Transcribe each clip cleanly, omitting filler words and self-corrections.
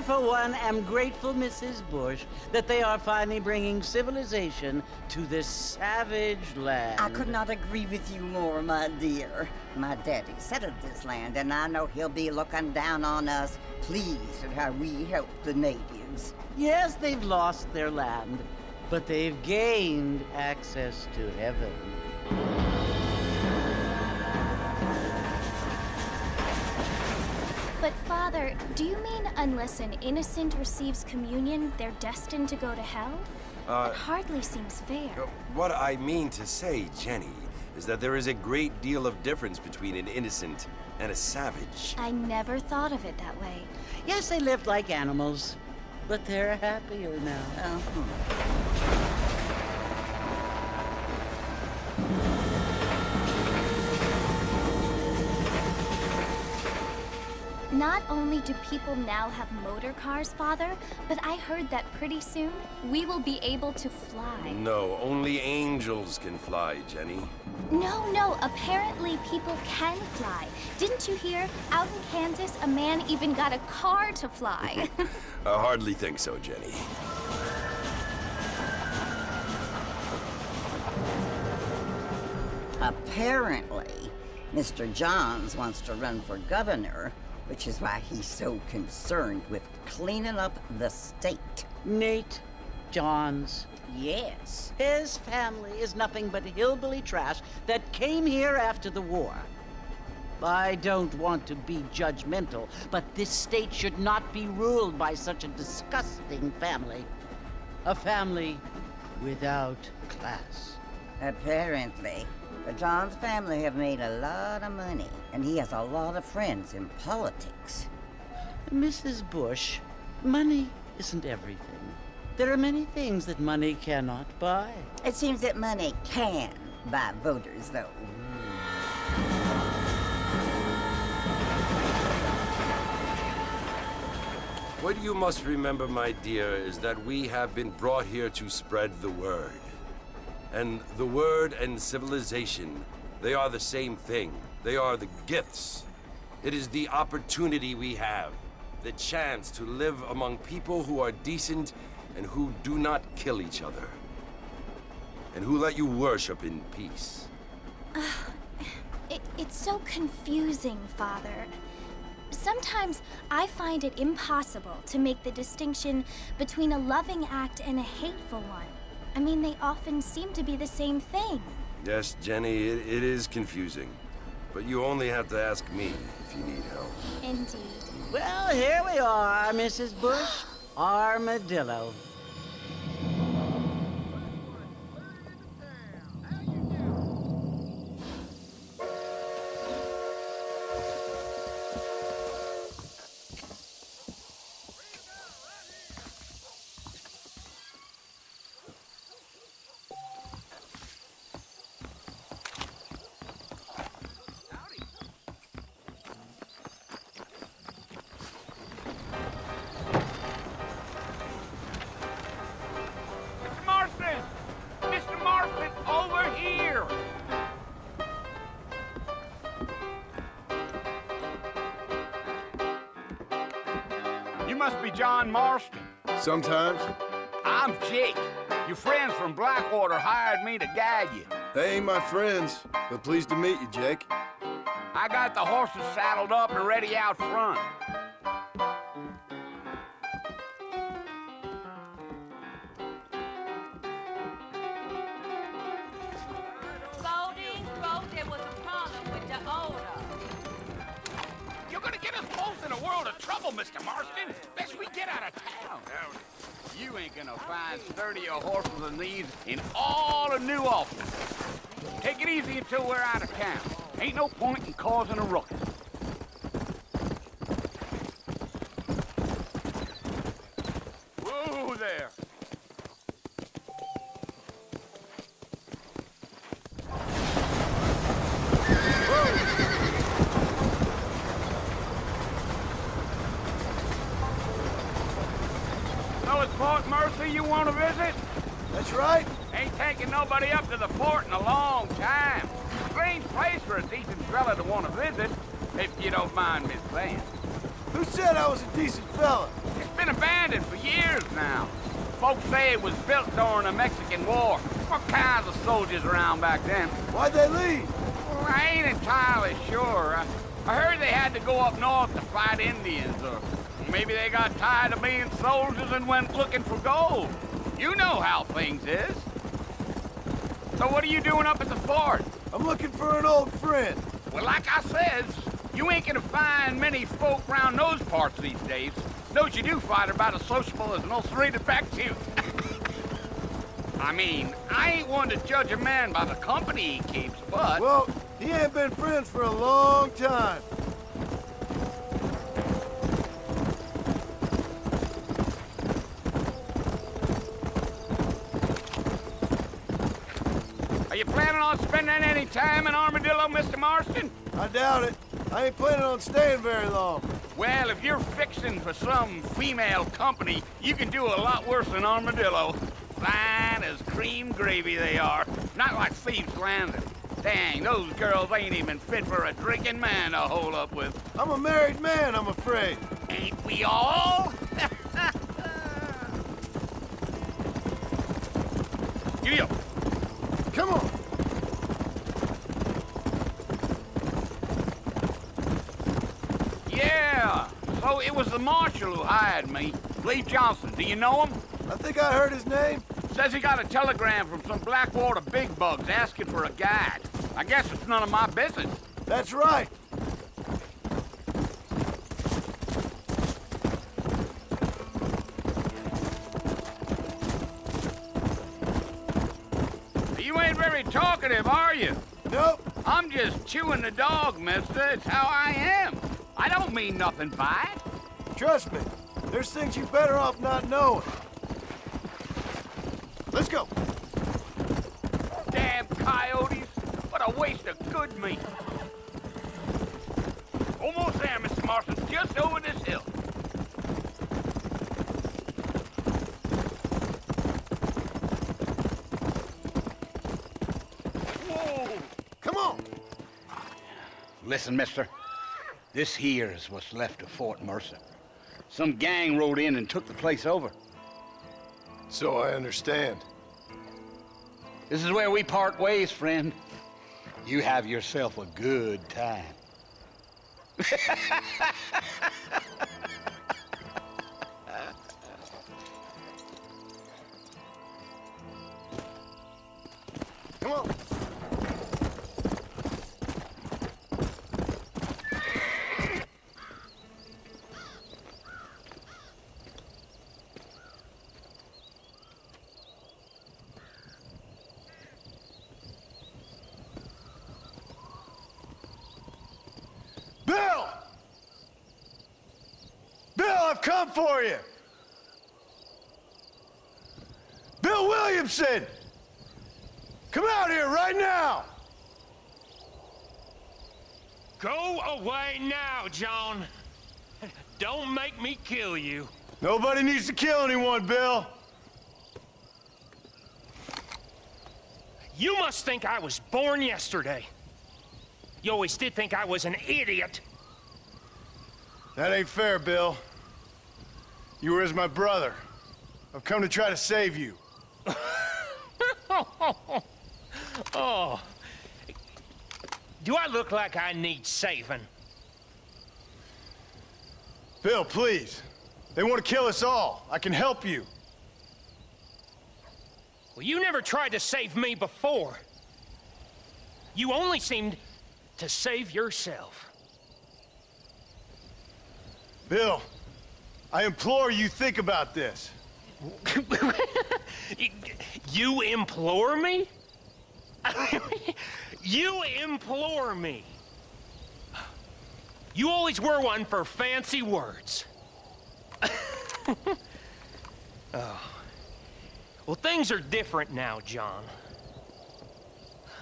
for one, am grateful, Mrs. Bush, that they are finally bringing civilization to this savage land. I could not agree with you more, my dear. My daddy settled this land, and I know he'll be looking down on us, pleased at how we help the natives. Yes, they've lost their land, but they've gained access to heaven. But Father, do you mean unless an innocent receives communion, they're destined to go to hell? It hardly seems fair. What I mean to say, Jenny, is that there is a great deal of difference between an innocent and a savage. I never thought of it that way. Yes, they lived like animals, but they're happier now. Not only do people now have motor cars, Father, but I heard that pretty soon we will be able to fly. No, only angels can fly, Jenny. No, apparently people can fly. Didn't you hear? Out in Kansas, a man even got a car to fly. I hardly think so, Jenny. Apparently, Mr. Johns wants to run for governor, which is why he's so concerned with cleaning up the state. Nate Johns. Yes. His family is nothing but hillbilly trash that came here after the war. I don't want to be judgmental, but this state should not be ruled by such a disgusting family. A family without class. Apparently. The Johns family have made a lot of money, and he has a lot of friends in politics. Mrs. Bush, money isn't everything. There are many things that money cannot buy. It seems that money can buy voters, though. What you must remember, my dear, is that we have been brought here to spread the word. And the word and civilization, they are the same thing. They are the gifts. It is the opportunity we have, the chance to live among people who are decent and who do not kill each other, and who let you worship in peace. It's so confusing, Father. Sometimes I find it impossible to make the distinction between a loving act and a hateful one. I mean, they often seem to be the same thing. Yes, Jenny, it is confusing. But you only have to ask me if you need help. Indeed. Well, here we are, Mrs. Bush. Armadillo. You must be John Marston. Sometimes. I'm Jake. Your friends from Blackwater hired me to guide you. They ain't my friends, but pleased to meet you, Jake. I got the horses saddled up and ready out front. Golding wrote there was a problem with the order. You're gonna get us both in a world of trouble, Mr. Marston. Best we get out of town. You ain't gonna find sturdier horses than these in all of New Albany. Take it easy until we're out of town. Ain't no point in causing a ruckus. Whoa there. So it's Fort Mercy you want to visit? That's right. Ain't taking nobody up to the fort in a long time. Strange place for a decent fella to want to visit, if you don't mind me saying. Who said I was a decent fella? It's been abandoned for years now. Folks say it was built during the Mexican War. What kinds of soldiers around back then? Why'd they leave? Well, I ain't entirely sure. I heard they had to go up north to fight Indians, or maybe they got tired of being soldiers and went looking for gold. You know how things is. So what are you doing up at the fort? I'm looking for an old friend. Well, like I says, you ain't gonna find many folk around those parts these days. Those you do find are about as sociable as an ulcerated back tooth. I mean, I ain't one to judge a man by the company he keeps, but... Well, he ain't been friends for a long time. Are you planning on spending any time in Armadillo, Mr. Marston? I doubt it. I ain't planning on staying very long. Well, if you're fixing for some female company, you can do a lot worse than Armadillo. Fine as cream gravy they are. Not like Thieves' Landing. Dang, those girls ain't even fit for a drinking man to hole up with. I'm a married man, I'm afraid. Ain't we all? Giddy up. Come on. Yeah, so it was the marshal who hired me. Lee Johnson, do you know him? I think I heard his name. Says he got a telegram from some Blackwater big bugs asking for a guide. I guess it's none of my business. That's right. You ain't very talkative, are you? Nope. I'm just chewing the dog, mister. It's how I am. I don't mean nothing by it. Trust me. There's things you better off not knowing. Let's go. Damn coyotes. What a waste of good meat. Almost there, Mr. Marston. Just over this hill. Whoa! Come on. Listen, mister. This here is what's left of Fort Mercer. Some gang rode in and took the place over. So I understand. This is where we part ways, friend. You have yourself a good time. Come on. Bill! Bill, I've come for you! Bill Williamson! Come out here right now! Go away now, John. Don't make me kill you. Nobody needs to kill anyone, Bill. You must think I was born yesterday. You always did think I was an idiot. That ain't fair, Bill. You were as my brother. I've come to try to save you. Oh. Do I look like I need saving? Bill, please. They want to kill us all. I can help you. Well, you never tried to save me before. You only seemed to save yourself. Bill, I implore you think about this. You implore me? You implore me. You always were one for fancy words. Oh. Well, things are different now, John.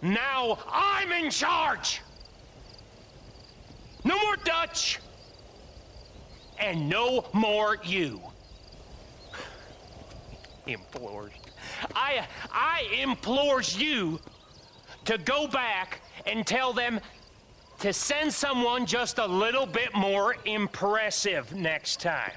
Now I'm in charge! No more Dutch! And no more you. Implores. I implores you to go back and tell them to send someone just a little bit more impressive next time.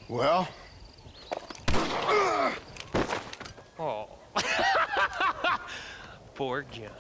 Well? Oh. Poor John.